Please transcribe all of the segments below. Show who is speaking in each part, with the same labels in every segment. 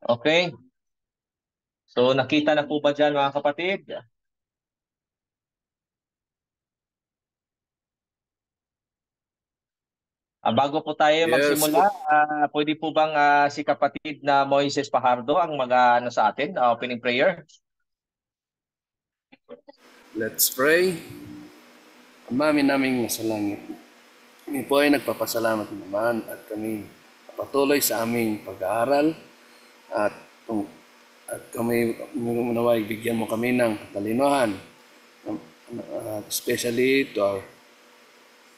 Speaker 1: Okay. So nakita na po ba dyan mga kapatid? Bago po tayo
Speaker 2: Yes
Speaker 1: magsimula,
Speaker 2: po.
Speaker 1: pwede po bang si kapatid na Moises Pajardo ang ano sa atin, opening prayer?
Speaker 2: Let's pray. Ama naming nasa langit, kami po ay nagpapasalamat naman at kami patuloy sa aming pag-aaral at, at kami naway bigyan mo kami ng katalinuhan, especially to our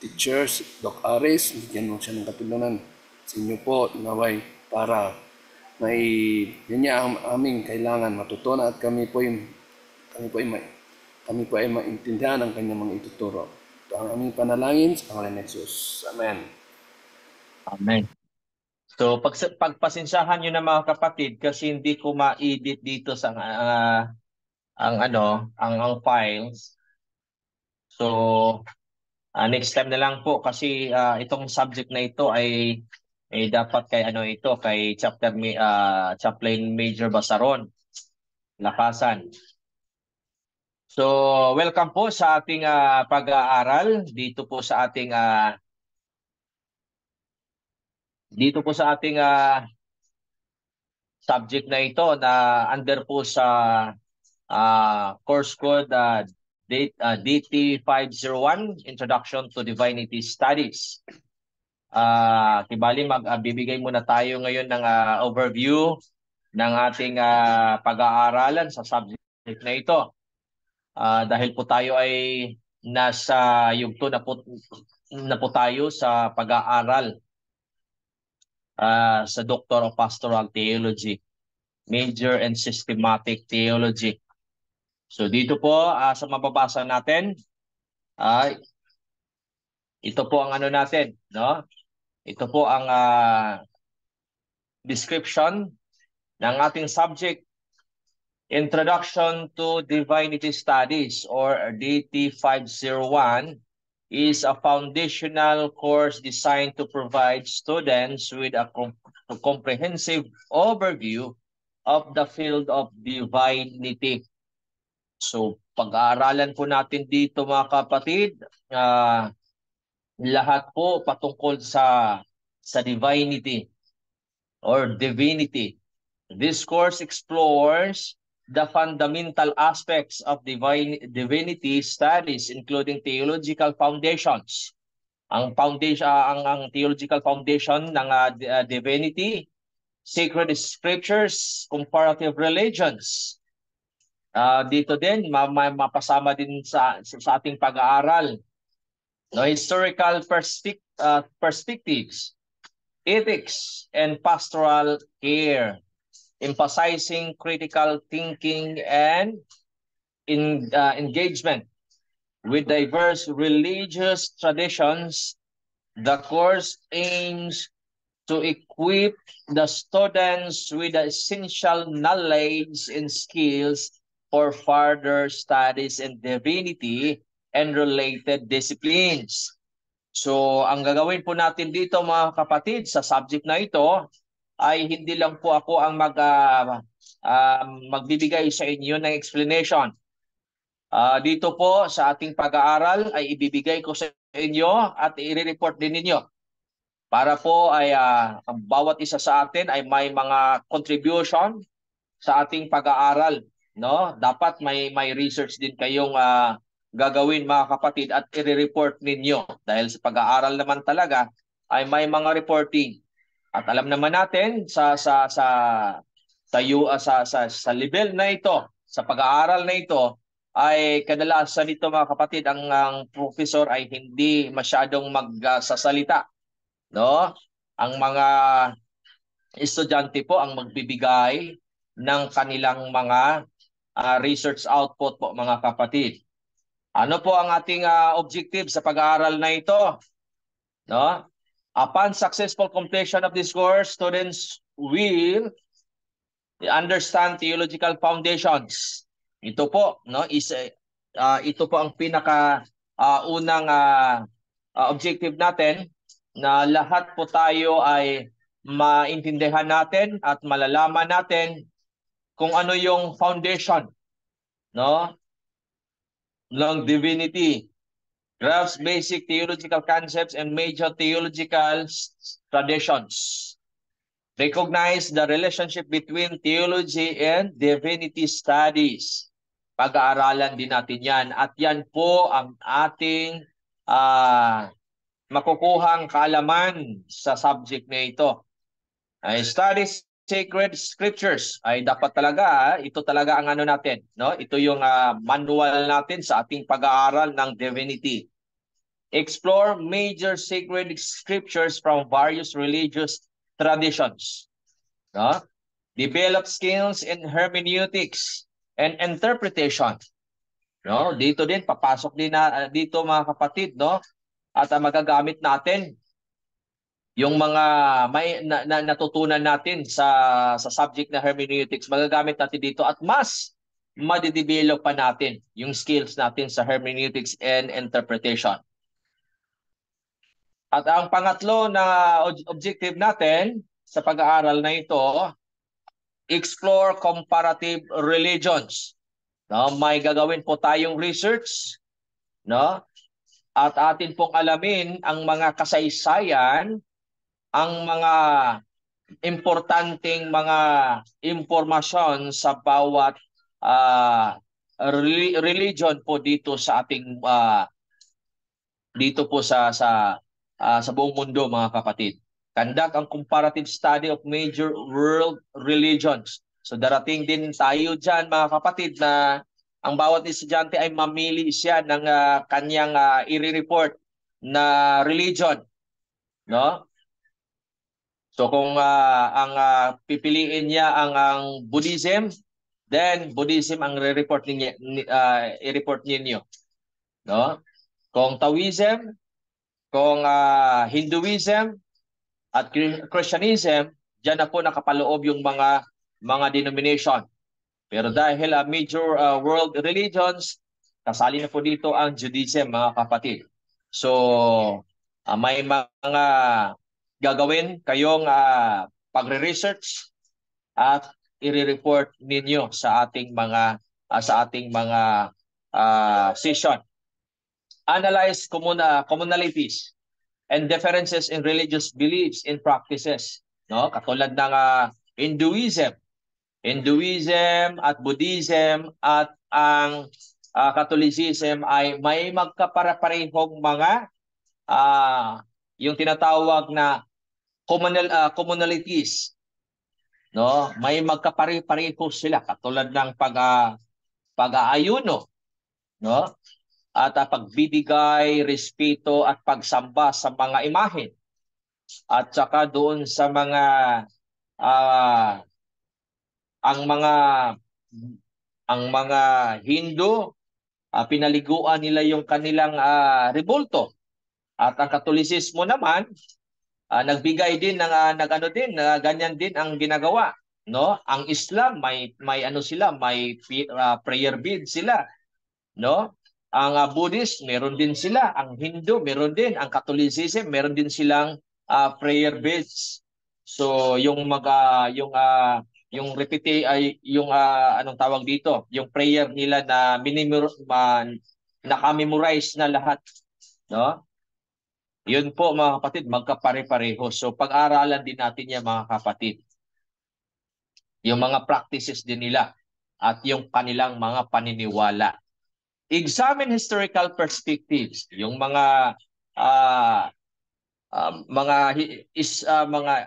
Speaker 2: teachers, Doc Aris, bigyan mo siya ng katulungan sa inyo po, naway para may yun niya ang aming kailangan matutunan at kami po ay kami po ay maintindihan ang kanyang mga ituturo. Ito ang aming panalangin sa pangalan ni Jesus. Amen.
Speaker 1: Amen. So pagpasensyahan niyo na mga kapatid kasi hindi ko ma-edit dito sa ang files. So next time na lang po kasi itong subject na ito ay dapat kay ito kay Chaplain Major Basaron, Lakasan. So welcome po sa ating pag-aaral dito po sa ating subject na ito na under po sa course code DT501 Introduction to Divinity Studies. Kibali magbibigay muna tayo ngayon ng overview ng ating pag-aaralan sa subject na ito. Dahil po tayo ay nasa yugto na po tayo sa pag-aaral sa Doctor of Pastoral Theology, Major and Systematic Theology. So dito po sa mababasa natin, ito po ang natin, no? Ito po ang description ng ating subject, Introduction to Divinity Studies or DT501 is a foundational course designed to provide students with a comprehensive overview of the field of divinity. So pag-aaralan po natin dito mga kapatid, lahat po patungkol sa divinity or divinity. This course explores the fundamental aspects of divinity studies including theological foundations. Ang theological foundation ng divinity, sacred scriptures, comparative religions. Dito din mapasama din sa ating pag-aaral, no, historical perspectives, ethics and pastoral care, emphasizing critical thinking and engagement with diverse religious traditions. The course aims to equip the students with the essential knowledge and skills for further studies in divinity and related disciplines. So, ang gagawin po natin dito mga kapatid sa subject na ito ay hindi lang po ako ang magbibigay sa inyo ng explanation. Dito po sa ating pag-aaral ay ibibigay ko sa inyo at i-report din ninyo para po ay ang bawat isa sa atin ay may mga contribution sa ating pag-aaral, no? Dapat may research din kayong gagawin mga kapatid at i-report ninyo dahil sa pag-aaral naman talaga ay may mga reporting. At alam naman natin sa level na ito, sa pag-aaral na ito ay kadalasan nito mga kapatid ang professor ay hindi masyadong magsasalita, no? Ang mga estudyante po ang magbibigay ng kanilang mga research output po mga kapatid. Ano po ang ating objective sa pag-aaral na ito? No? Upon successful completion of this course, students will understand theological foundations. Ito po, no, ito po ang pinaka unang objective natin na lahat po tayo ay maintindihan natin at malalaman natin kung ano yung foundation, no, ng divinity, grasp basic theological concepts and major theological traditions. Recognize the relationship between theology and divinity studies. Pag-aaralan din natin yan. At yan po ang ating makukuhang kaalaman sa subject na ito. Study sacred scriptures ay dapat talaga, ito talaga ang ano natin, no? Ito yung manual natin sa ating pag-aaral ng divinity. Explore major sacred scriptures from various religious traditions. No? Develop skills in hermeneutics and interpretation. No? Dito din, papasok din na dito mga kapatid, no? At magagamit natin yung mga natutunan natin sa subject na hermeneutics, magagamit natin dito at mas madidevelop pa natin yung skills natin sa hermeneutics and interpretation. At ang pangatlo na objective natin sa pag-aaral na ito, explore comparative religions. No, may gagawin po tayong research, no? At atin pong alamin ang mga kasaysayan, ang mga importanteng mga impormasyon sa bawat religion po dito sa ating dito po sa buong mundo, mga kapatid. Conduct ang comparative study of major world religions. So darating din tayo dyan, mga kapatid, na ang bawat estudyante ay mamili siya ng kanyang i-report na religion, no? So kung ang pipiliin niya ang Buddhism, then Buddhism ang i-report ninyo, no? Kung Taoism, kung Hinduism at Christianism, diyan na po nakapaloob yung mga denomination. Pero dahil major world religions, kasali na po dito ang Judaism, mga kapatid. So may mga gagawin kayong pagre-research at i-report ninyo sa ating mga session. Analyze commonalities and differences in religious beliefs and practices, no? Katulad ng Hinduism at Buddhism at ang Catholicism ay may magkapare-parehong mga yung tinatawag na commonalities, no? May magkapare-pareho sila katulad ng pag-aayuno, no? At pagbibigay, respeto at pagsamba sa mga imahen. At saka doon sa mga ang mga Hindu, pinaliguan nila yung kanilang rebulto. At ang Katolisismo naman nagbigay din ng ganyan din ang ginagawa, no? Ang Islam may sila, may prayer bead sila, no? Ang Buddhist meron din sila, ang Hindu meron din, ang Catholicism meron din silang prayer beads. So yung anong tawag dito, yung prayer nila na naka-memorize na lahat, no? Yun po, mga kapatid, magkapare-pareho. So pag-aralan din natin yan, mga kapatid. Yung mga practices din nila at yung kanilang mga paniniwala. Examine historical perspectives, yung mga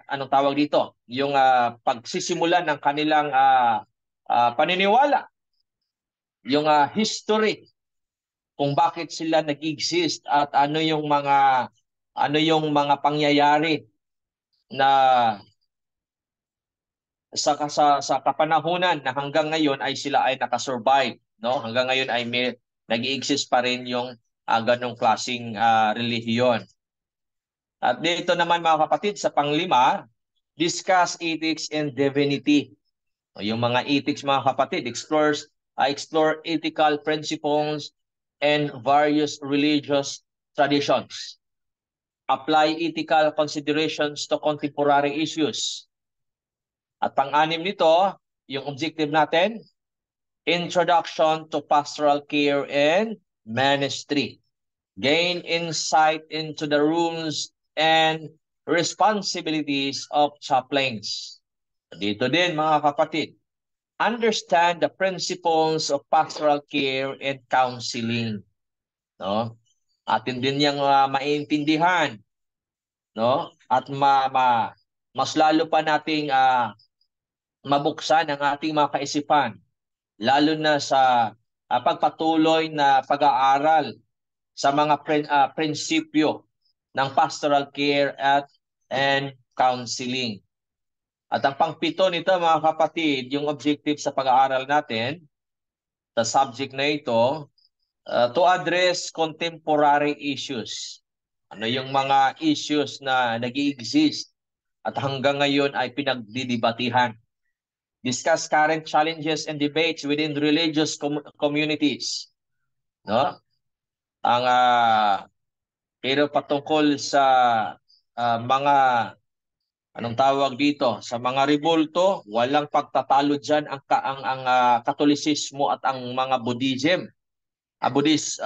Speaker 1: anong tawag dito, yung pagsisimula ng kanilang paniniwala, yung history, kung bakit sila nag-exist at ano yung mga pangyayari na sa kapanahunan na hanggang ngayon ay sila ay nakasurvive, no? Hanggang ngayon ay nag-i-exist pa rin yung ganong klaseng relihiyon. At dito naman, mga kapatid, sa panglima, discuss ethics and divinity. Yung mga ethics, mga kapatid, explore ethical principles and various religious traditions. apply ethical considerations to contemporary issues. At pang-anim nito, yung objective natin, introduction to pastoral care and ministry. Gain insight into the rules and responsibilities of chaplains. Dito din mga kapatid, understand the principles of pastoral care and counseling. No? Atin din yung maintindihan, no? At mas lalo pa nating mabuksan ang ating mga kaisipan, lalo na sa pagpatuloy na pag-aaral sa mga prinsipyo ng pastoral care and counseling. At ang pangpito nito mga kapatid, yung objective sa pag-aaral natin, sa subject na ito, to address contemporary issues. Ano yung mga issues na nag-i-exist at hanggang ngayon ay pinagdidibatihan. Discuss current challenges and debates within religious communities. No? Ang pero patungkol sa mga anong tawag dito, sa mga rebulto, walang pagtatalo diyan ang Katolisismo at ang mga Buddhism. Buddhist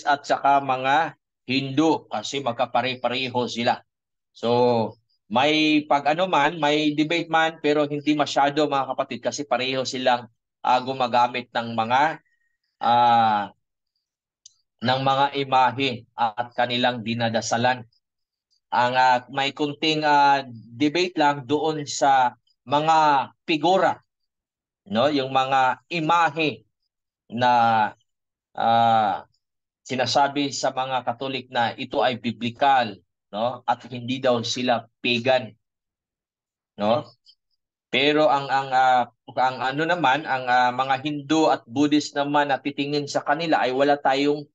Speaker 1: at saka mga Hindu kasi magkapare-pareho sila. So, may may debate man pero hindi masyado mga kapatid kasi pareho silang gumagamit ng mga imahe at kanilang dinadasalan. Ang may kunting debate lang doon sa mga figura, no? Yung mga imahe na uh, sinasabi sa mga Katolik na ito ay biblical, no? At hindi daw sila pagan, no? Pero ang ano naman ang mga Hindu at Buddhist naman na titingin sa kanila ay wala tayong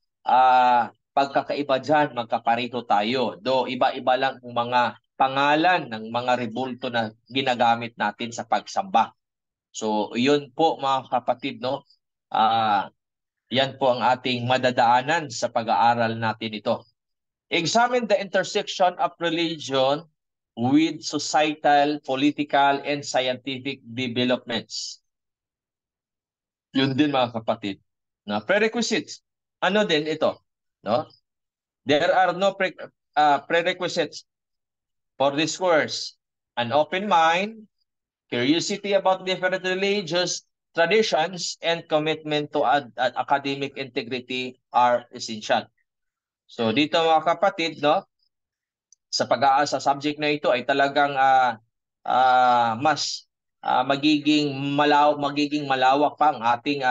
Speaker 1: pagkakaiba diyan, magkapareho tayo. Do iba-iba lang ang mga pangalan ng mga rebulto na ginagamit natin sa pagsamba. So, 'yun po mga kapatid, no? Yan po ang ating madadaanan sa pag-aaral natin ito. Examine the intersection of religion with societal, political, and scientific developments. Yun din mga kapatid. Na prerequisites. Ano din ito? No? There are no prerequisites for this course. An open mind, curiosity about different religious traditions, and commitment to academic integrity are essential. So dito mga kapatid, no, sa pag-aasa sa subject na ito ay talagang mas magiging malawak pa ang ating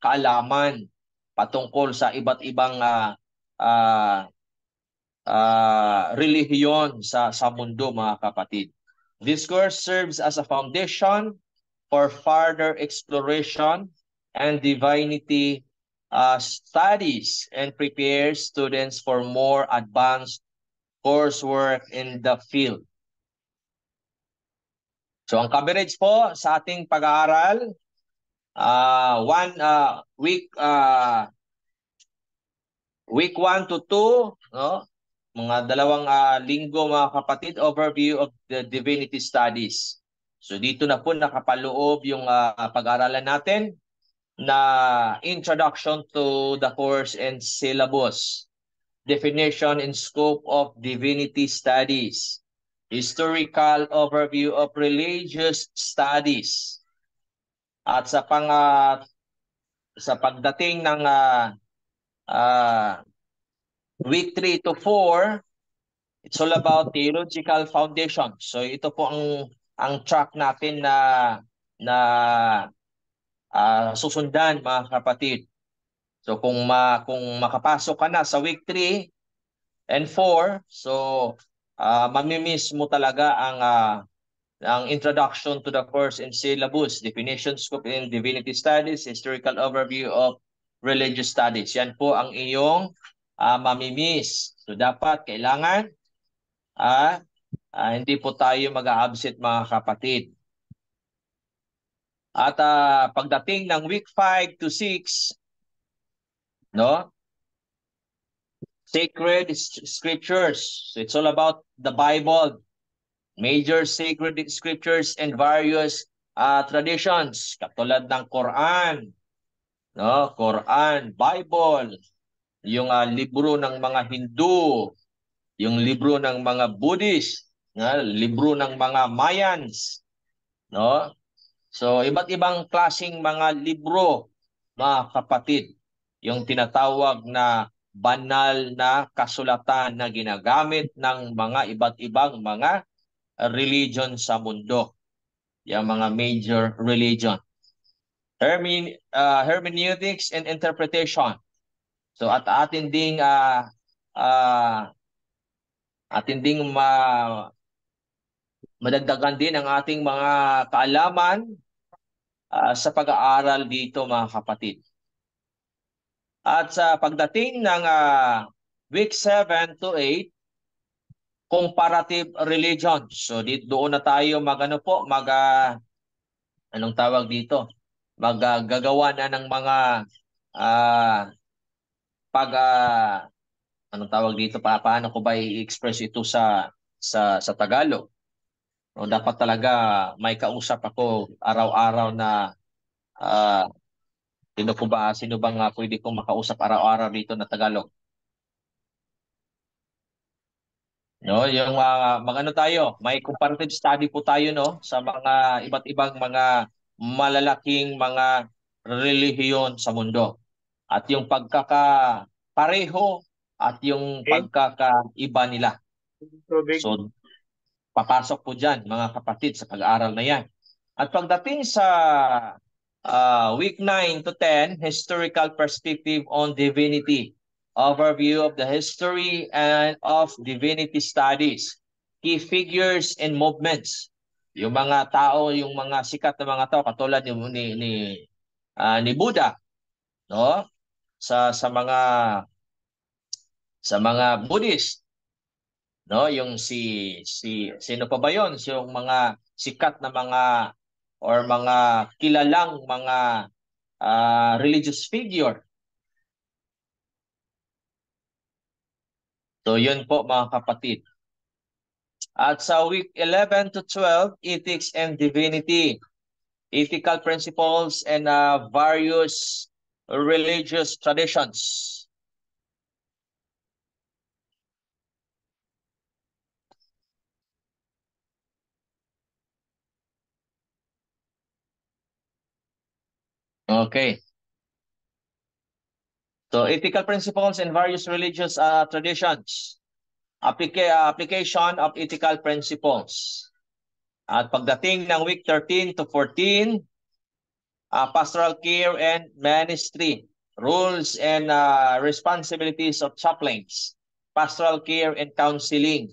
Speaker 1: kaalaman patungkol sa iba't ibang relihiyon sa mundo mga kapatid. This course serves as a foundation for further exploration and divinity studies and prepares students for more advanced coursework in the field. So ang coverage po sa ating pag-aaral, week 1 to 2, no? Mga dalawang linggo mga kapatid, overview of the divinity studies. So dito na po nakapaloob yung pag-aaralan natin na introduction to the course and syllabus, definition and scope of divinity studies, historical overview of religious studies. At sa pagdating ng week 3 to 4, it's all about theological foundation. So ito po ang track natin na susundan mga kapatid. So kung makapasok ka na sa week 3 and 4, so mamimiss mo talaga ang introduction to the course and syllabus, definition, scope in divinity studies, historical overview of religious studies. Yan po ang iyong mamimiss. So dapat kailangan hindi po tayo mag-a-absent mga kapatid. At pagdating ng week 5 to 6, no? sacred scriptures. So it's all about the Bible, major sacred scriptures and various traditions, katulad ng Quran, no? Quran, Bible, yung libro ng mga Hindu, yung libro ng mga Buddhist, libro ng mga Mayans, no? So iba't ibang klasing mga libro, mga kapatid, yung tinatawag na banal na kasulatan na ginagamit ng mga iba't ibang mga religion sa mundo, yung mga major religion. Hermeneutics and interpretation. So at atin ding madagdagan din ang ating mga kaalaman sa pag-aaral dito, mga kapatid. At sa pagdating ng week 7 to 8, comparative religion. So doon na tayo anong tawag dito? Maggagawa na ng mga uh, pag anong tawag dito, paano ko ba i-express ito sa Tagalog? O dapat talaga may kausap ako araw-araw na sino bang pwede kong makausap araw-araw dito na Tagalog? No, yung magano tayo, may comparative study po tayo, no, sa mga iba't ibang mga malalaking mga relihiyon sa mundo. At yung pagkakapareho at yung pagkakaiba nila. So papasok po diyan, mga kapatid, sa pag-aaral na 'yan. At pagdating sa week 9 to 10, historical perspective on divinity. Overview of the history and of divinity studies. Key figures and movements. Yung mga tao, yung mga sikat na mga tao katulad ni Buddha, no? Sa mga Buddhist, no? Yung sino pa ba 'yon? Yung mga sikat na mga or mga kilalang mga religious figure. So yun po, mga kapatid. At sa week 11 to 12, ethics and divinity, ethical principles and various religious traditions. Okay. So ethical principles and various religious traditions. Application of ethical principles. At pagdating ng week 13 to 14, pastoral care and ministry, rules and responsibilities of chaplains, pastoral care and counseling.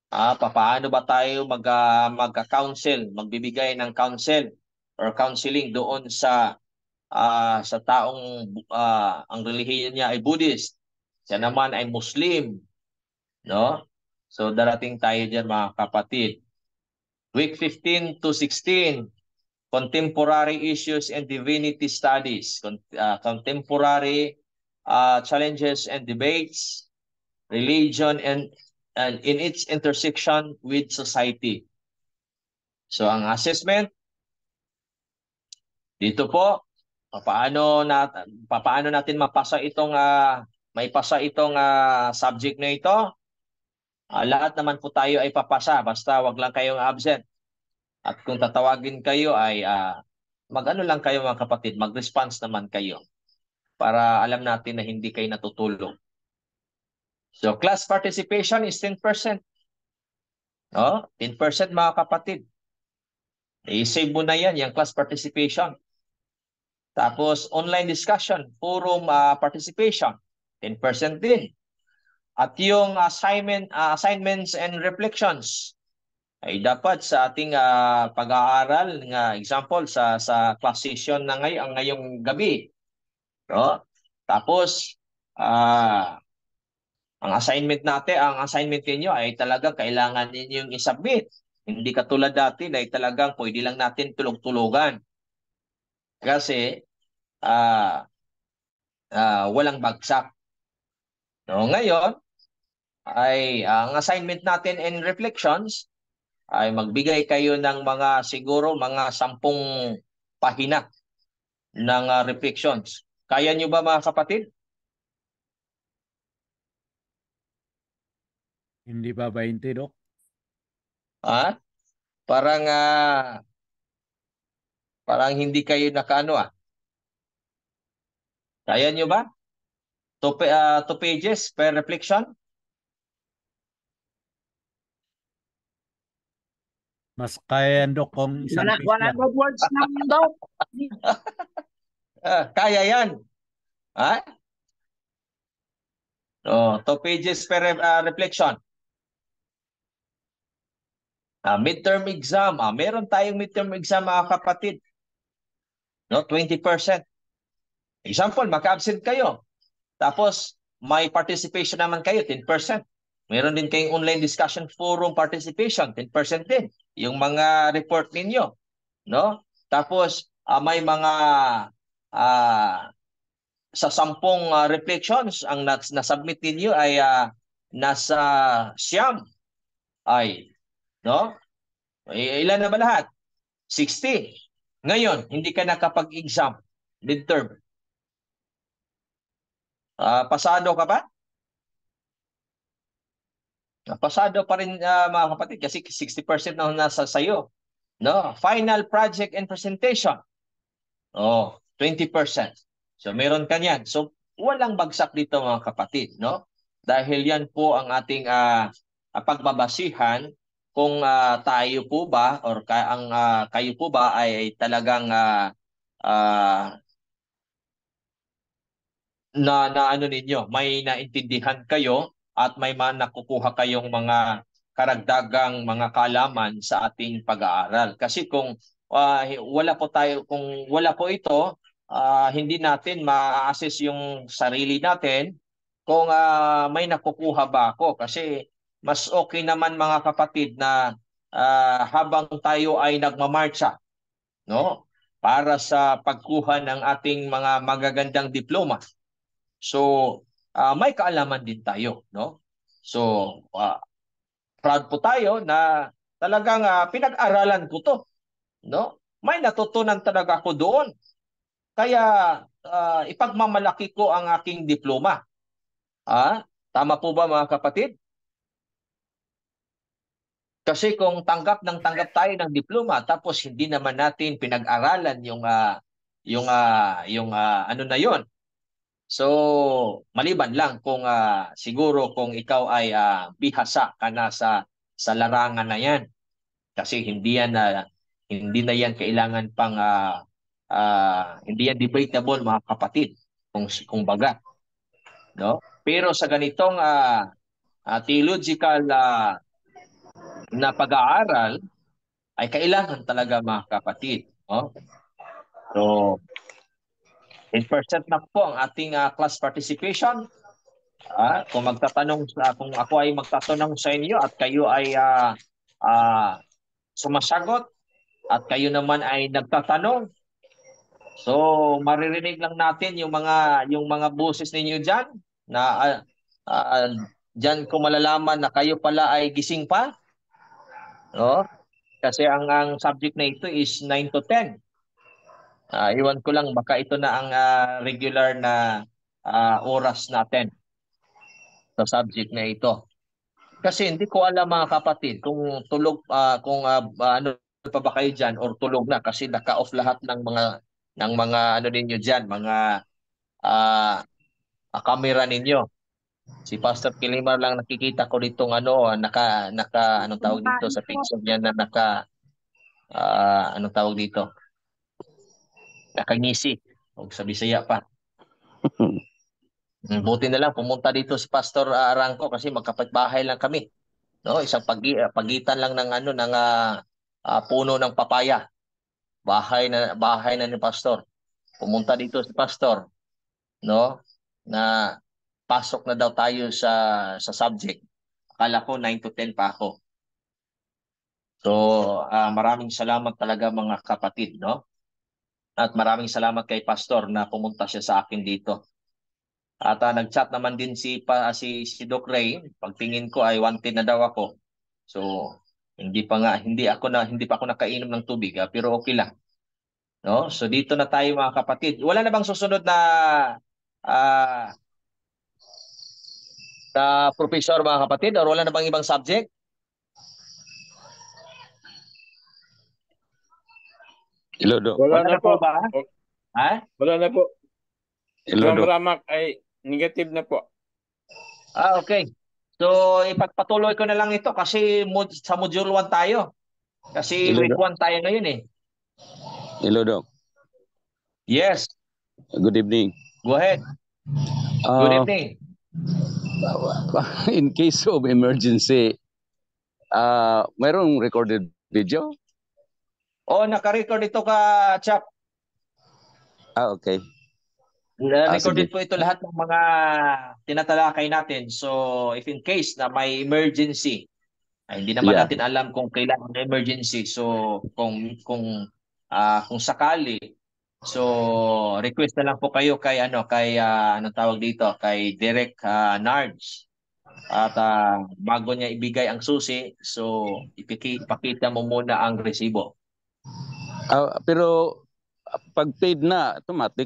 Speaker 1: Paano ba tayo magka-counsel, magbibigay ng counsel or counseling doon sa taong ang relihiyon niya ay Buddhist, siya naman ay Muslim, no? So darating tayo diyan, mga kapatid. Week 15 to 16, contemporary issues and divinity studies, contemporary challenges and debates, religion and in its intersection with society. So ang assessment dito po, paano natin mapasa itong maipasa itong subject na ito? Lahat naman po tayo ay papasa, basta wag lang kayong absent. At kung tatawagin kayo ay mag-ano lang kayo, mga kapatid, mag-response naman kayo para alam natin na hindi kayo natutulog. So class participation is 10%. No? 10%, mga kapatid. I-save mo na yan, yung class participation. Tapos online discussion, forum participation, 10% din. At yung assignments and reflections ay dapat sa ating pag-aaral, example sa class session na ngayong gabi, no? Tapos ang assignment niyo ay talagang kailangan ninyong i-submit. Hindi katulad dati na talagang pwede lang natin tulog-tulogan. Kasi walang bagsak. No, ngayon ay ang assignment natin in reflections ay magbigay kayo ng mga siguro mga 10 pahina ng reflections. Kaya nyo ba mga kapatid?
Speaker 3: Hindi ba 20, Dok?
Speaker 1: Ha? Parang parang hindi kayo nakaano ah. Kaya nyo ba? 2 pages per reflection?
Speaker 3: Mas kaya yan, Dok, kung isang page lang.
Speaker 4: 100 words lang daw.
Speaker 1: Kaya yan. Ha? 2 pages per reflection. Midterm exam. Meron tayong midterm exam mga kapatid. No, 20%. Example, maka-absent kayo. Tapos may participation naman kayo, 10%. Meron din kayong online discussion forum participation, 10% din. Yung mga report ninyo, no? Tapos may mga sa 10 reflections ang na-submit ninyo ay nasa siyam ay, no? Ilan na ba lahat? 60. Ngayon, hindi ka nakapag-exam midterm. Pasado ka ba? Pasado pa rin mga kapatid kasi 60% na nasa sayo. No? Final project and presentation. 20%. So meron ka niyan. So walang bagsak dito mga kapatid, no? Dahil yan po ang ating pagbabasihan kung tayo po ba or kayo po ba ay talagang ah, na ano ninyo, may naintindihan kayo at may nakukuha kayong mga karagdagang mga kaalaman sa ating pag-aaral. Kasi kung wala po ito, hindi natin ma-assess yung sarili natin kung may nakukuha ba ako. Kasi mas okay naman mga kapatid na habang tayo ay nagmamarcha, no? Para sa pagkuha ng ating mga magagandang diploma. So, may kaalaman din tayo, no? So, proud po tayo na talagang pinag-aralan ko 'to, no? May natutunan talaga ako doon. Kaya ipagmamalaki ko ang aking diploma. Tama po ba mga kapatid? Kasi kung tanggap tayo ng diploma tapos hindi naman natin pinag-aralan yung ano na 'yon. So, maliban lang kung siguro kung ikaw ay bihasa ka na sa larangan na 'yan. Kasi hindi na 'yan kailangan pang hindi yan debatable mga kapatid kung baga, no? Pero sa ganitong theological na pag-aaral ay kailangan talaga mga kapatid, no? So, 10% na po ang ating class participation. Kung ako ay magtatanong sa inyo at kayo ay sumasagot at kayo naman ay nagtatanong, so maririnig lang natin yung mga boses ninyo diyan na diyan ko malalaman na kayo pala ay gising pa, no? Kasi ang subject na ito is 9 to 10. Iwan ko lang baka ito na ang regular na oras natin sa subject na ito. Kasi hindi ko alam mga kapatid kung kung ano pa ba kayo diyan or tulog na kasi naka-off lahat ng mga ano ninyo diyan, mga camera ninyo. Si Pastor Kilimar lang nakikita ko ditong naka anong tawag dito sa picture niya na anong tawag dito? Nakangisi. O sa Bisaya pa. Buti na lang pumunta dito si Pastor Arangco kasi magkapitbahay lang kami. No, isang pagitan lang ng puno ng papaya. Bahay na ni Pastor. Pumunta dito si Pastor, no? Na pasok na daw tayo sa subject. Akala ko 9 to 10 pa ako. So, maraming salamat talaga mga kapatid, no? At maraming salamat kay Pastor na pumunta siya sa akin dito. At nag-chat naman din si Doc Ray. Pagtingin ko ay wanted na daw ako. So hindi pa ako nakainom ng tubig, pero okay lang. No? So dito na tayo mga kapatid. Wala na bang susunod ah, na professor mga kapatid, or wala na bang ibang subject?
Speaker 4: Hello, Doc.
Speaker 1: Wala
Speaker 5: Wala
Speaker 1: na
Speaker 5: na
Speaker 1: po
Speaker 5: po.
Speaker 1: ba? Ha?
Speaker 5: Wala na po.
Speaker 4: Hello,
Speaker 5: Ma'am
Speaker 4: Doc.
Speaker 5: Ramak ay negative na po.
Speaker 1: Okay. So ipagpatuloy ko na lang ito kasi sa module 1 tayo. Kasi
Speaker 4: Hello,
Speaker 1: week
Speaker 4: Doc.
Speaker 1: 1 tayo ngayon eh.
Speaker 4: Hello, Doc.
Speaker 1: Yes,
Speaker 4: Good evening.
Speaker 1: go ahead. Good
Speaker 4: Uh,
Speaker 1: evening.
Speaker 4: in case of emergency, mayroong recorded video?
Speaker 1: Naka-record ito ka, Chap.
Speaker 4: Okay.
Speaker 1: Na-recorded
Speaker 4: Sige.
Speaker 1: po ito lahat ng mga tinatalakay natin. So, if in case na may emergency, ay hindi naman
Speaker 4: Yeah.
Speaker 1: natin alam kung kailan na emergency. So, kung sakali, so request na lang po kayo kay anong tawag dito, kay Derek Nards. At bago niya ibigay ang susi, so ipakita mo muna ang resibo.
Speaker 4: Pero pag paid na, automatic.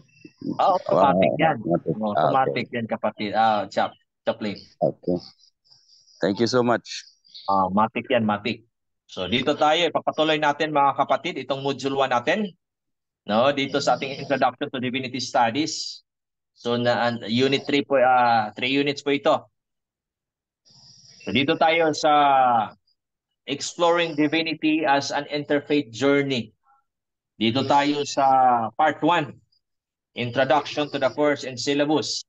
Speaker 1: Automatic yan.
Speaker 4: Automatic.
Speaker 1: Automatic yan, kapatid. Chaplain.
Speaker 4: Okay. Thank you so much.
Speaker 1: Matik yan, matik. So dito tayo, ipapatuloy natin mga kapatid, itong module 1 natin. No, dito sa ating Introduction to Divinity Studies. So unit 3 po, 3 units po ito. So dito tayo sa Exploring Divinity as an Interfaith Journey. Dito tayo sa part 1, Introduction to the Course and Syllabus.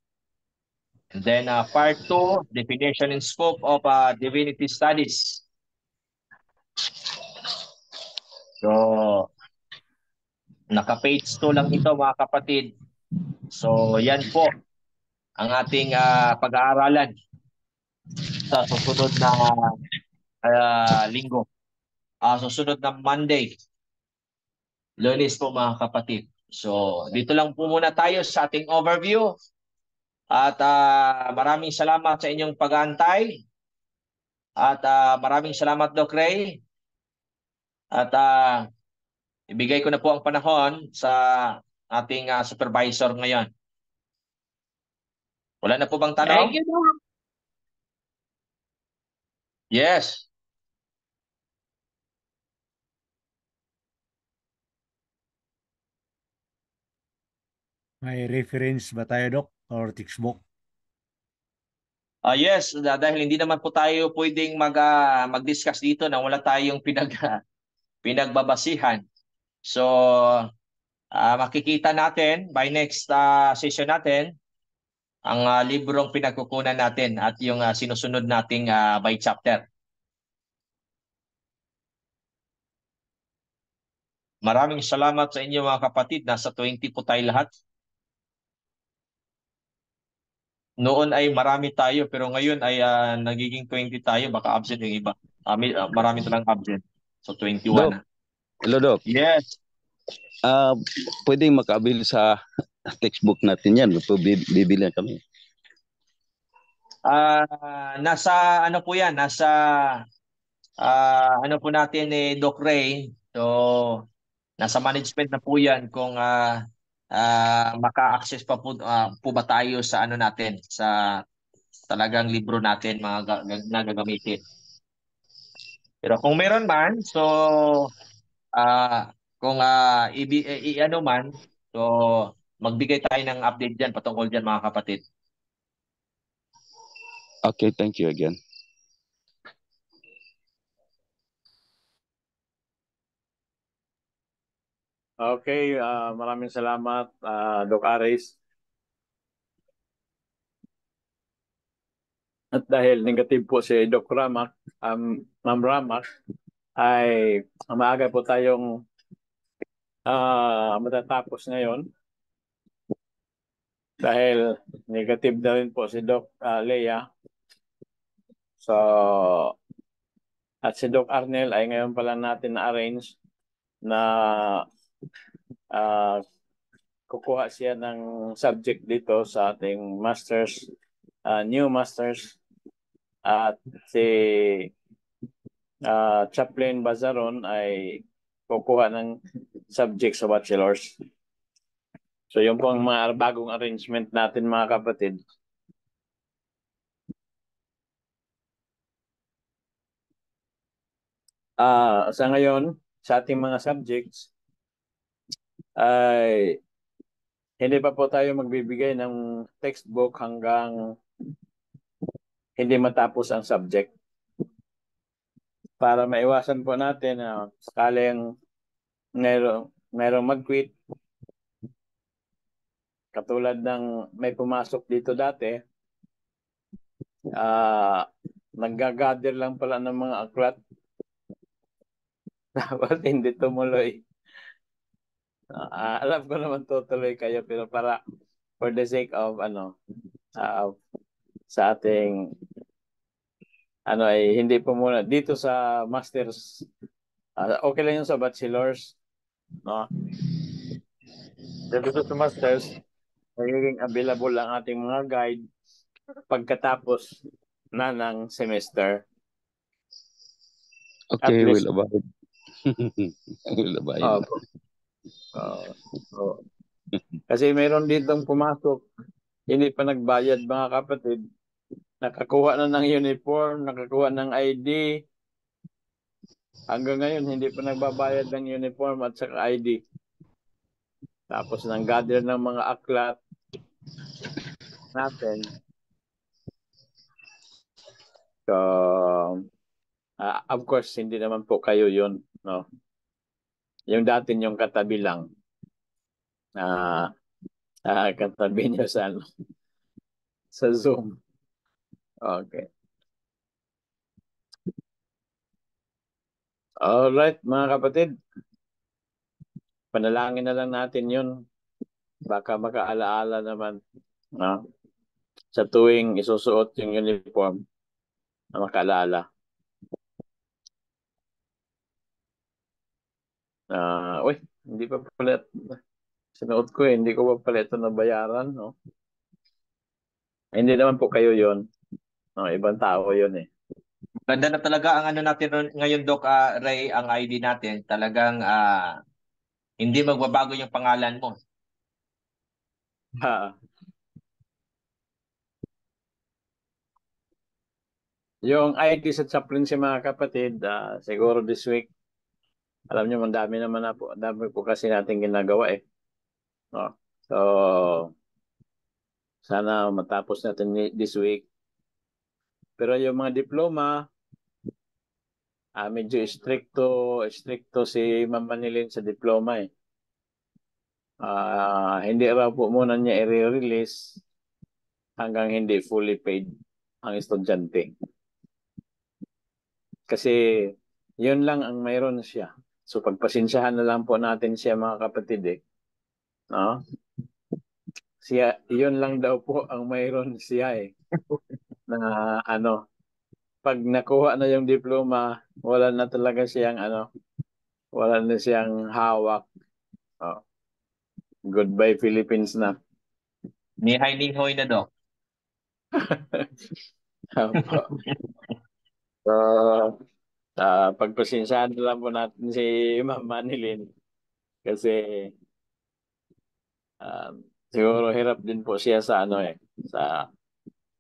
Speaker 1: And then part 2, Definition and Scope of Divinity Studies. So, naka-page 2 lang ito mga kapatid. So, yan po ang ating pag-aaralan sa susunod na linggo. Susunod na Monday. Lunes po mga kapatid. So, dito lang po muna tayo sa ating overview. At maraming salamat sa inyong pag-aantay. At maraming salamat, Doc Ray. At ibigay ko na po ang panahon sa ating supervisor ngayon. Wala na po bang tanong?
Speaker 6: Thank you, Doc.
Speaker 1: Yes.
Speaker 3: May reference ba tayo, Doc? Or textbook?
Speaker 1: Yes, dahil hindi naman po tayo pwedeng mag-discuss dito na wala tayong pinagbabasihan. So, makikita natin by next session natin ang librong pinagkukunan natin at yung sinusunod nating by chapter. Maraming salamat sa inyo mga kapatid. Nasa 20 po tayo lahat. Noon ay marami tayo pero ngayon ay nagiging 20 tayo. Baka absent yung iba. Marami talang absent. So 21
Speaker 4: Doc. Hello, Doc.
Speaker 1: Yes.
Speaker 4: Pwedeng makabil sa textbook natin yan. Bibili kami.
Speaker 1: Nasa ano po yan? Nasa ano po natin Doc Ray. So nasa management na po yan kung maka-access pa po ba tayo sa ano natin, sa talagang libro natin mga nagagamitin. Pero kung meron man, so kung ano man, so magbigay tayo ng update dyan patungkol dyan mga kapatid.
Speaker 4: Okay, thank you again.
Speaker 5: Okay, maraming salamat, Doc Aris. At dahil negative po si Doc Ramak, Ma'am Ramak, ay maaga po tayong matatapos ngayon. Dahil negative na rin po si Doc Leia. So, at si Doc Arnel ay ngayon pala natin na-arrange na kukuha siya ng subject dito sa ating masters, new masters, at si Chaplain Bazaron ay kukuha ng subject sa bachelors. So yun po ang mga bagong arrangement natin mga kapatid. Sa ngayon, sa ating mga subjects, ay hindi pa po tayo magbibigay ng textbook hanggang hindi matapos ang subject. Para maiwasan po natin na sakaling mayroong mag-quit, katulad ng may pumasok dito dati, nag-gather lang pala ng mga aklat. Dapat hindi tumuloy. Alam ko naman tutuloy kayo, pero para for the sake of sa ating ay hindi po muna dito sa masters, okay lang yung sa bachelors, no? Dito sa masters, magiging available ang ating mga guide pagkatapos na ng semester.
Speaker 4: Okay,
Speaker 5: At least,
Speaker 4: we'll abide. We'll abide.
Speaker 5: Kasi mayroon ditong pumasok, hindi pa nagbayad mga kapatid, nakakuha na ng uniform, nakakuha ng ID, hanggang ngayon hindi pa nagbabayad ng uniform at saka ID. Tapos nang gather ng mga aklat natin. So, of course, hindi naman po kayo yun, no? Yung dati yung katabi lang. Katabi niyo sa Zoom. Okay. Alright, mga kapatid. Panalangin na lang natin yun. Baka makaalaala naman, no? Sa tuwing isusuot yung uniform na makaalala. Hindi pa pala sinuot ko hindi ko pa pala ito nabayaran, no? Hindi naman po kayo yon, no? Ibang tao yon eh.
Speaker 1: Ganda na talaga ang ano natin ngayon, Doc Ray, ang ID natin. Talagang hindi magbabago yung pangalan mo.
Speaker 5: Yung ID sa chaplain si mga kapatid, siguro this week, alam niyo, dami naman na po. Dami po kasi natin ginagawa eh. No? So, sana matapos natin this week. Pero yung mga diploma, medyo stricto si Ma'am Manilin sa diploma eh. Hindi raw po muna niya i-release hanggang hindi fully paid ang estudyante. Kasi yun lang ang mayroon siya. So pagpasensyahan na lang po natin siya mga kapatid eh. No? Siya, yun lang daw po ang mayroon siya eh. Na pag nakuha na yung diploma, wala na talaga siyang wala na siyang hawak. Oh. Goodbye Philippines na.
Speaker 1: Nihay-nihoy na, Doc.
Speaker 5: So, pagpasensyahan na lang po natin si Ma'am Manilin kasi siguro hirap din po siya sa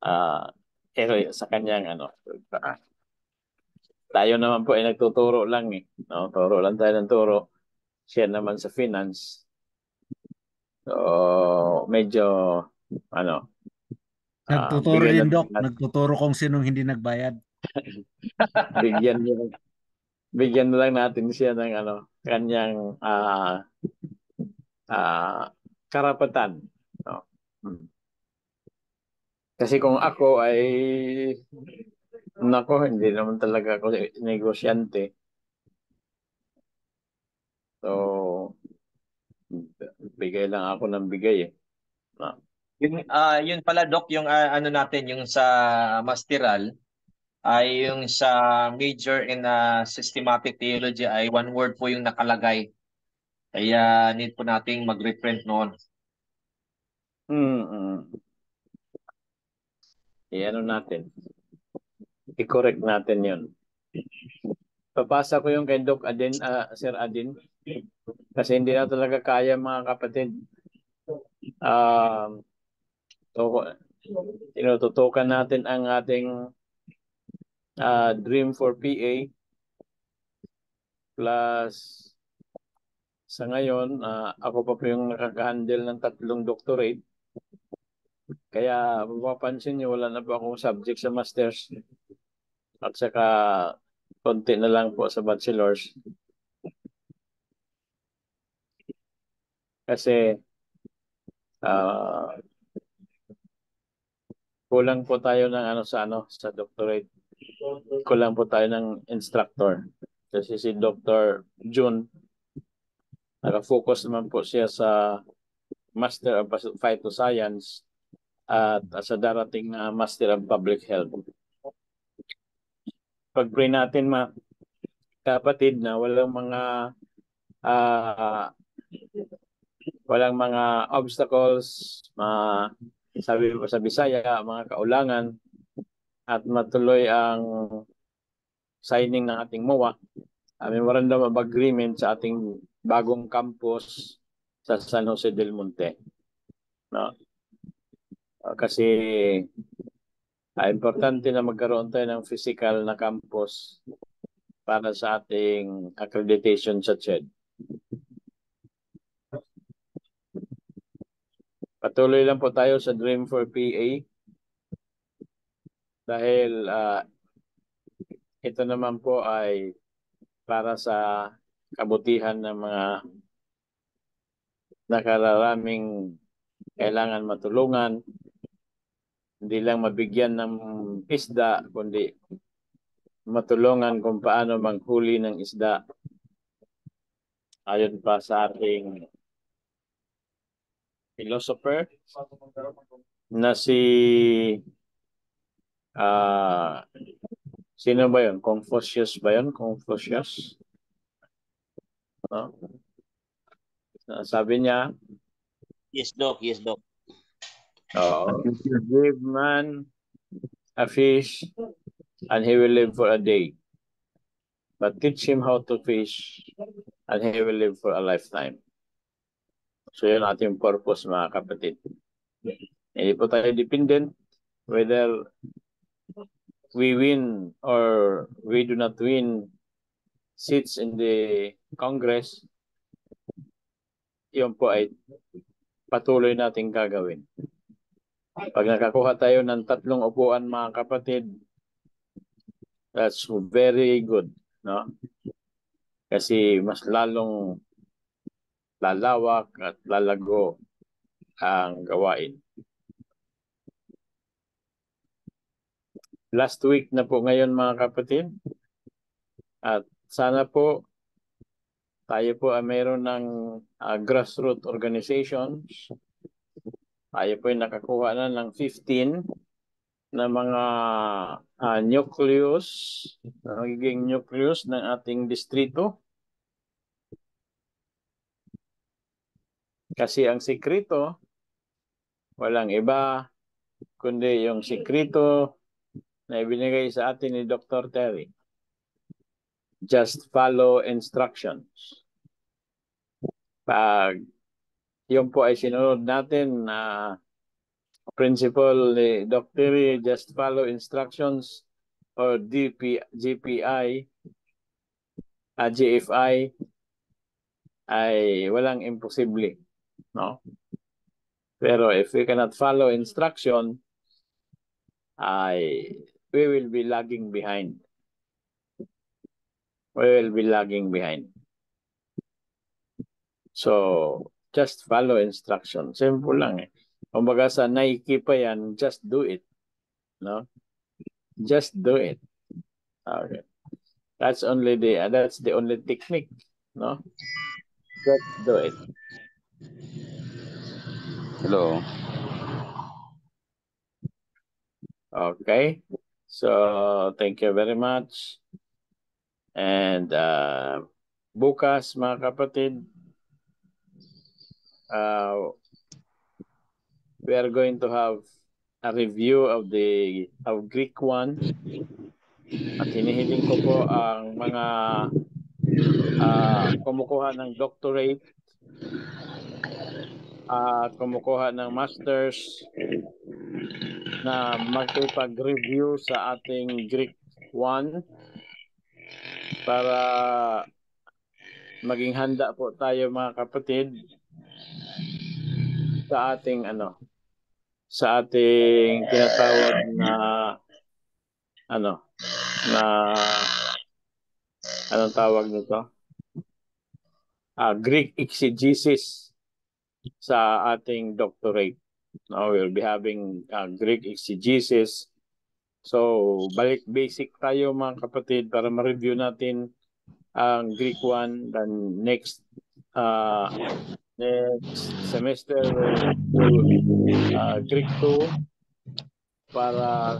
Speaker 5: sa kanyang tayo naman po ay nagtuturo lang eh, no? Turo lang tayo ng turo, siya naman sa finance, so medyo
Speaker 3: Nagtuturo
Speaker 5: bigyan
Speaker 3: din, Doc.
Speaker 5: natin
Speaker 3: Nagtuturo kung sinong hindi nagbayad.
Speaker 5: bigyan na lang natin siya ng kanyang karapatan, no? Kasi kung ako ay hindi naman talaga ako negosyante. So, bigay lang ako ng bigay eh.
Speaker 1: Yun pala, Doc, yung natin, yung sa masteral, ay yung sa major in systematic theology ay one word po yung nakalagay. Kaya need po nating mag-reprint noon.
Speaker 5: I-ano natin. I-correct natin yun. Papasa ko yung kay Doc Adin, Sir Adin. Kasi hindi na talaga kaya mga kapatid. Tinututukan natin ang ating Dream for PA plus sa ngayon, ako pa po yung nakaka-handle ng 3 doctorate. Kaya mapapansin niyo, wala na po akong subject sa masters. At saka konti na lang po sa bachelors. Kasi kulang po tayo ng sa doctorate. Kulang po tayo ng instructor. Kasi si Dr. June, naka-focus naman po siya sa Master of Phytoscience at sa darating na Master of Public Health. Pag-pray natin mga kapatid na walang mga obstacles, sabi po sa Bisaya, mga kaulangan, at matuloy ang signing ng ating MOA, Memorandum of Agreement sa ating bagong campus sa San Jose del Monte. No? Kasi importante na magkaroon tayo ng physical na campus para sa ating accreditation sa CHED. Patuloy lang po tayo sa Dream for PA dahil ito naman po ay para sa kabutihan ng mga nakararaming kailangan matulungan, hindi lang mabigyan ng isda, kundi matulungan kung paano manghuli ng isda. Ayon pa sa ating philosopher na si sino ba yun? Confucius ba yun? Confucius? No? Sabi niya,
Speaker 1: Yes, Doc. Yes, Doc.
Speaker 5: if you give man a fish and he will live for a day, but teach him how to fish and he will live for a lifetime. So yun ating purpose mga kapatid. Hindi po tayo dependent whether we win or we do not win seats in the Congress. Yun po ay patuloy nating gagawin. Pag nakakuha tayo ng 3 upuan mga kapatid, that's very good, no? Kasi mas lalong lalawak at lalago ang gawain. Last week na po ngayon mga kapatid, at sana po tayo po ay mayroon ng grassroots organizations. Tayo po ay nakakuha na ng 15 na mga nucleus, magiging nucleus ng ating distrito. Kasi ang sikreto, walang iba, kundi yung sikreto na ibinigay sa atin ni Dr. Terry. Just follow instructions. Pag yun po ay sinunod natin na principle ni Dr. Terry, just follow instructions, or GPI, GFI, ay walang imposible. No? Pero if we cannot follow instruction, we will be lagging behind. We will be lagging behind. So, just follow instruction. Simple lang eh. Kumbaga sa Nike pa yan, just do it. No? Just do it. Okay. That's the only technique. No? Just do it.
Speaker 4: Hello.
Speaker 5: Okay. So, thank you very much. And bukas mga kapatid, we are going to have a review of Greek 1. At hinihiling ko po ang mga kumukuha ng doctorate at kumukuha ng masters na makipag-review sa ating Greek 1 para maging handa po tayo mga kapatid sa ating tinatawag na anong tawag nito? Greek exegesis sa ating doctorate. No, we'll be having Greek exegesis. So, basic tayo mga kapatid para ma-review natin ang Greek 1. Then next semester we'll Greek 2 para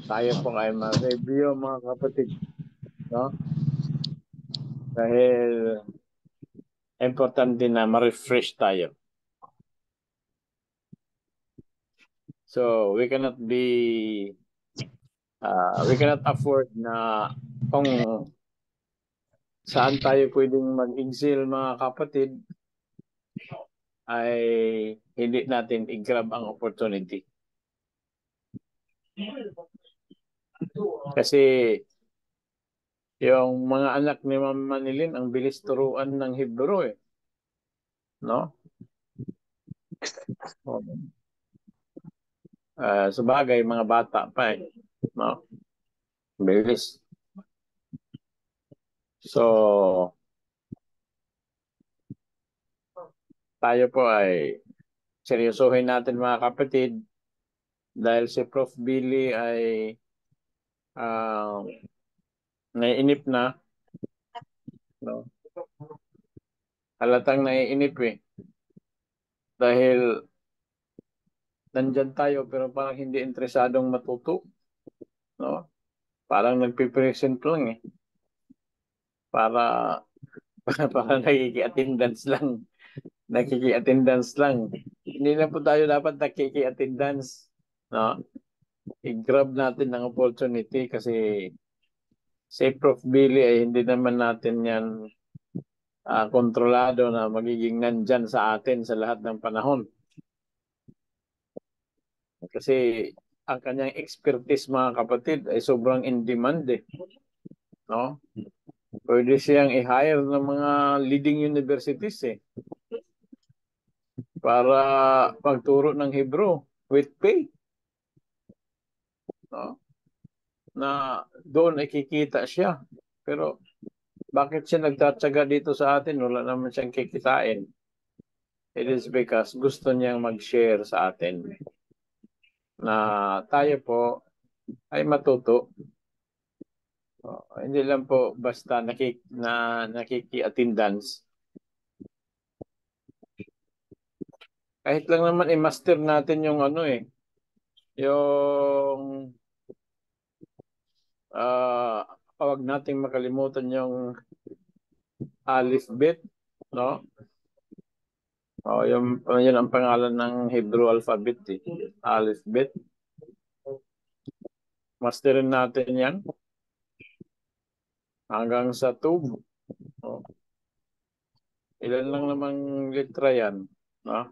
Speaker 5: tayo po ay ma-review mga kapatid. No? Dahil importante na ma-refresh tayo. So, we cannot afford na kung saan tayo pwedeng mag-exil mga kapatid ay hindi natin i-grab ang opportunity. Kasi yung mga anak ni Ma'am Manilin ang bilis turuan ng Hebrew eh. No? Sabagay, mga bata pa eh. No? Bilis. So, tayo po ay seryosohin natin mga kapatid dahil si Prof. Billy ay naiinip na. No? Halatang naiinip eh. Dahil nandyan tayo pero parang hindi interesadong matuto. No? Parang nagpipresent lang eh. Para nakiki-attendance lang. Nakiki-attendance lang. Hindi na po tayo dapat nakiki-attendance. No? I-grab natin ang opportunity kasi si Prof. Billy ay hindi naman natin yan kontrolado na magiging nandyan sa atin sa lahat ng panahon. Kasi ang kanyang expertise mga kapatid ay sobrang in demand eh. No? Pwede siyang i-hire ng mga leading universities eh. Para pagturo ng Hebrew with pay. No? Na doon ay kikita siya. Pero bakit siya nagtatsaga dito sa atin? Wala naman siyang kikitain. It is because gusto niyang mag-share sa atin na tayo po ay matuto. Hindi lang po basta nakiki-attendance. Kahit lang naman i-master natin yung yung pawag nating makalimutan yung alphabet, no? Yun ang pangalan ng Hebrew alphabet eh. Alphabet. Masterin natin yan hanggang sa tube. Ilan lang namang litra yan, no?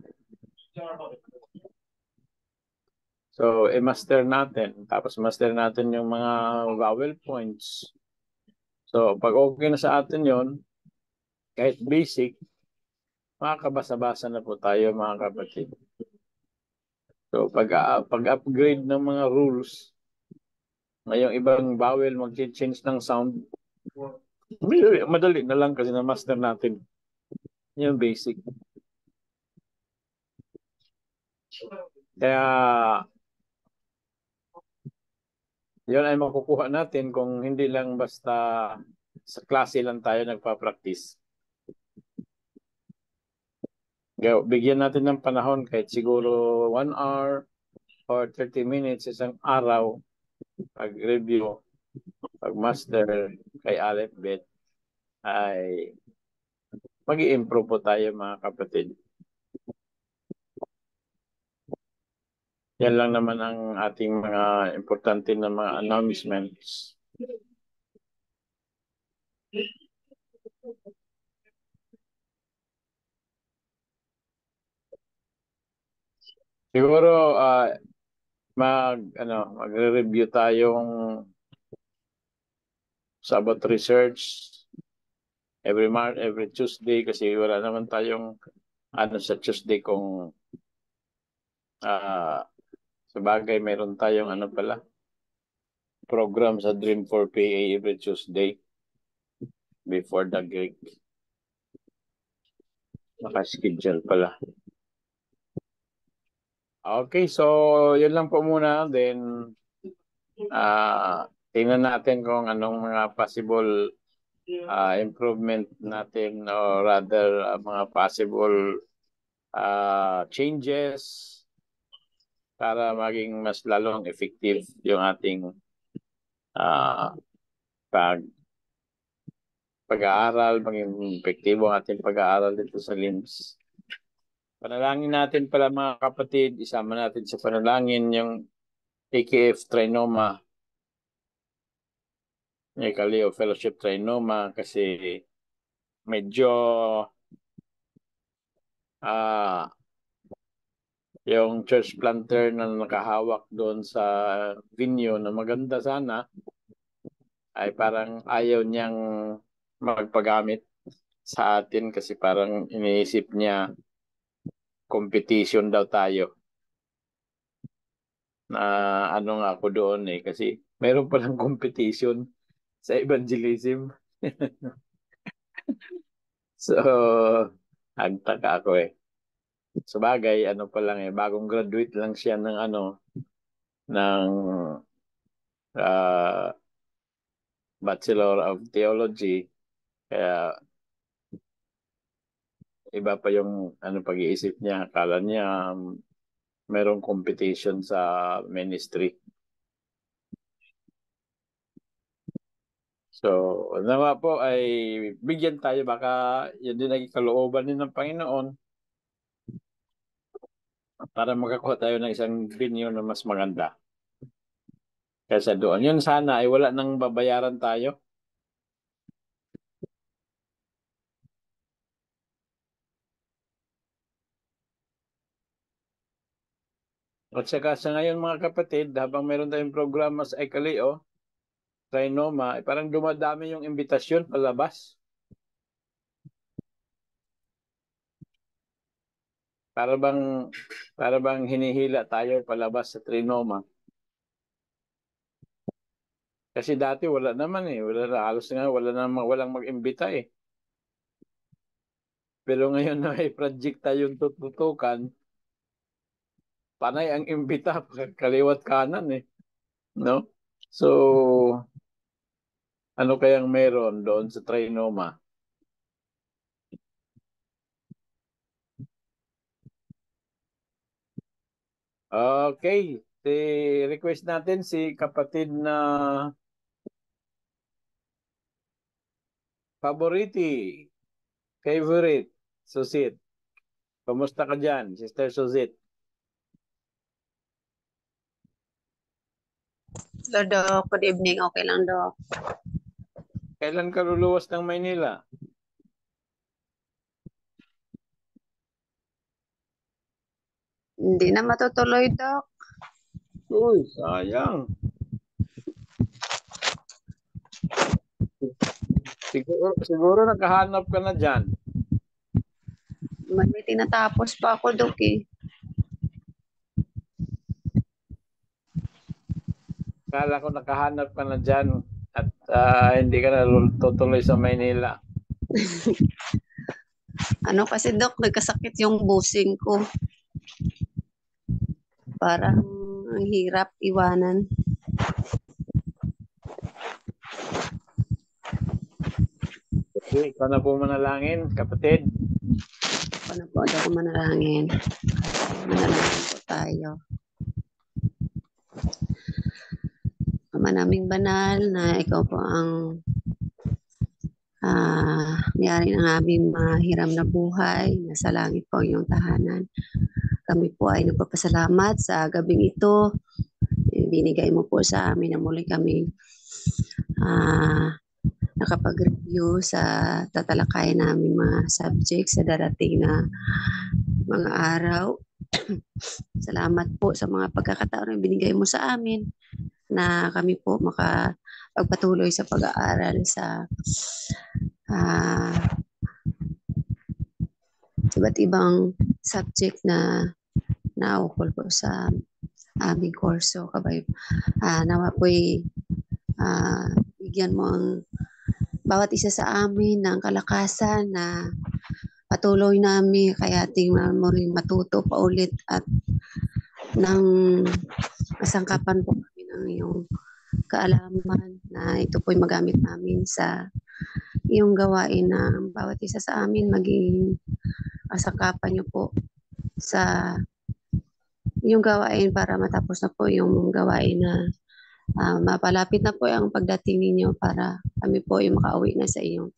Speaker 5: So, i-master natin. Tapos master natin yung mga vowel points. So, pag okay na sa atin yon, kahit basic, makakabasa-basa na po tayo mga kapatid. So, pag-upgrade ng mga rules, ngayong ibang vowel mag-change ng sound, madali na lang kasi na-master natin yung basic. Kaya, yun ay makukuha natin kung hindi lang basta sa klase lang tayo nagpa-practice. Bigyan natin ng panahon kahit siguro 1 hour or 30 minutes isang araw pag-review, pag-master kay alphabet ay mag-i-improve po tayo mga kapatid. Yan lang naman ang ating mga importante na mga announcements. Siguro magre-review tayong Sabbath research every Tuesday kasi wala naman tayong sa Tuesday kung sa bagay meron tayong program sa Dream 4PA every Tuesday before the Greek. Naka-schedule pala. Okay, so yun lang po muna. Then, tingnan natin kung anong mga possible improvement natin or rather mga possible changes para maging mas lalong effective yung ating pag-aaral, maging epektibo ang ating pag-aaral dito sa LIMS. Panalangin natin pala mga kapatid, isama natin sa panalangin yung AKF Trinoma, Kaleo Fellowship Trinoma kasi medyo yung church planter na nakahawak doon sa venue na maganda sana ay parang ayaw niyang magpagamit sa atin kasi parang iniisip niya competition daw tayo. Na nga ako doon kasi mayroon palang competition sa evangelism. So, agtaka ako Sa bagay, pa lang bagong graduate lang siya ng ng Bachelor of Theology. Kaya iba pa yung pag-iisip niya. Akala niya mayroong competition sa ministry. So, nawa po ay bigyan tayo. Baka yun din naging kalooban din ng Panginoon para makakuha tayo ng isang venue na mas maganda. Kaysa doon. Yun sana ay wala nang babayaran tayo. At saka sa ngayon mga kapatid, habang meron tayong programa sa Kaleo, Trinoma, parang dumadami yung imbitasyon palabas. Para bang hinihila tayo palabas sa Trinoma. Kasi dati wala naman walang mag-imbita Pero ngayon na may project tayong tututukan, panay ang imbita kaliwat kanan no? So ano kayang meron doon sa Trinoma? Okay, request natin si kapatid na favorite, Susit. Kumusta ka dyan, Sister Susit?
Speaker 6: Hello, Doc. Good evening. Okay lang, Doc.
Speaker 5: Kailan ka luluwas ng Maynila?
Speaker 6: Hindi na matutuloy, Doc.
Speaker 5: Uy, sayang. Siguro nakahanap ka na dyan.
Speaker 6: May tinatapos pa ako, Doc
Speaker 5: Kala ko nakahanap ka na dyan at hindi ka na tutuloy sa Maynila.
Speaker 6: Kasi, Doc, nagkasakit yung busing ko. Parang ang hirap iwanan.
Speaker 5: Okay, ikaw na po manalangin, kapatid.
Speaker 6: Ikaw na po, Doc, manalangin. Manalangin po tayo. Ama naming banal na ikaw po ang may-ari ng aming mahiram na buhay. Nasa langit po ang iyong tahanan. kami po ay nagpapasalamat sa gabing ito. Binigay mo po sa amin na muli kami nakapag-review sa tatalakayan namin mga subjects sa darating na mga araw. Salamat po sa mga pagkakataon na binigay mo sa amin na kami po makapagpatuloy sa pag-aaral sa iba't ibang subject na naukol po sa aming kurso. Nawa po'y bigyan mo ang bawat isa sa amin ng kalakasan na patuloy namin kaya tingnan mo rin matuto pa ulit at ng masangkapan po kami ng iyong kaalaman na ito po'y magamit namin sa iyong gawain na bawat isa sa amin maging kasangkapan niyo po sa iyong gawain para matapos na po yung gawain na mapalapit na po ang pagdating ninyo para kami po ay makauwi na sa iyong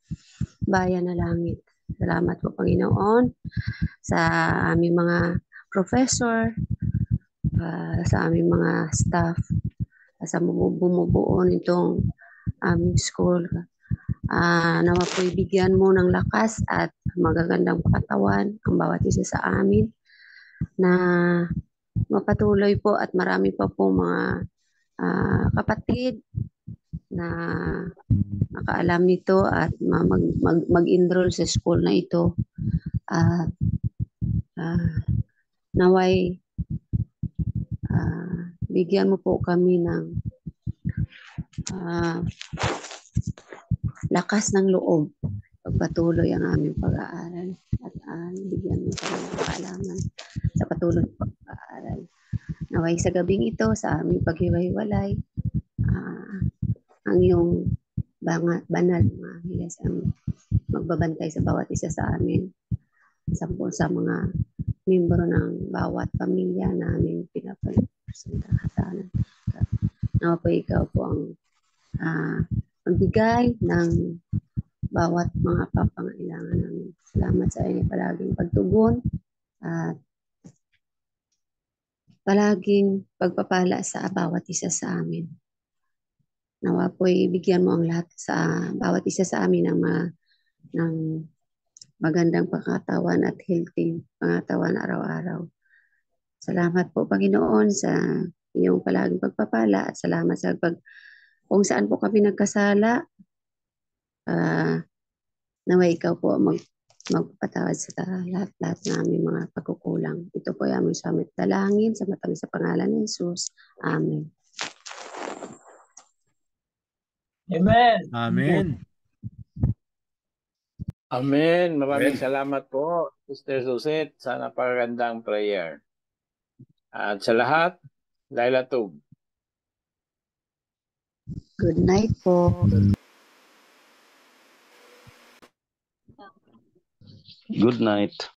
Speaker 6: bayan na langit. Salamat po Panginoon sa aming mga professor, sa aming mga staff, sa bumubuo nitong aming school. Nawa po ibigyan mo ng lakas at magagandang katawan ang bawat isa sa amin na mapatuloy po at marami pa po mga kapatid na nakaalam nito at mag-enroll sa school na ito at naway bigyan mo po kami ng lakas ng loob pagpatuloy ang aming pag-aaral at bigyan mo kami ng kaalaman sa patuloy pag-aaral. Naway sa gabing ito, sa aming paghiwa-hiwalay, ang iyong banal mga hilas ang magbabantay sa bawat isa sa amin, sa mga membro ng bawat pamilya na aming pinapalasentahan. Nawa po ikaw po ang magbigay ng bawat mga papangailangan namin. Salamat sa inyo palaging pagtugon at palaging pagpapala sa bawat isa sa amin. Nawa po'y bigyan mo ang lahat sa bawat isa sa amin ng magandang pangkatawan at healthy pangkatawan araw-araw. Salamat po Panginoon sa iyong palaging pagpapala at salamat sa kung saan po kami nagkasala. Naway ikaw po magpatawad sa lahat-lahat namin mga pagkukulang. Ito po ay aming samit dalangin sa matamis sa pangalan ni Jesus. Amen.
Speaker 5: Amen.
Speaker 3: Amen.
Speaker 5: Amen. Maraming
Speaker 2: Amen.
Speaker 5: salamat po, Sister Suset, sa napakagandang prayer. At sa lahat, Laila Tug.
Speaker 6: Good night po.
Speaker 4: Good night.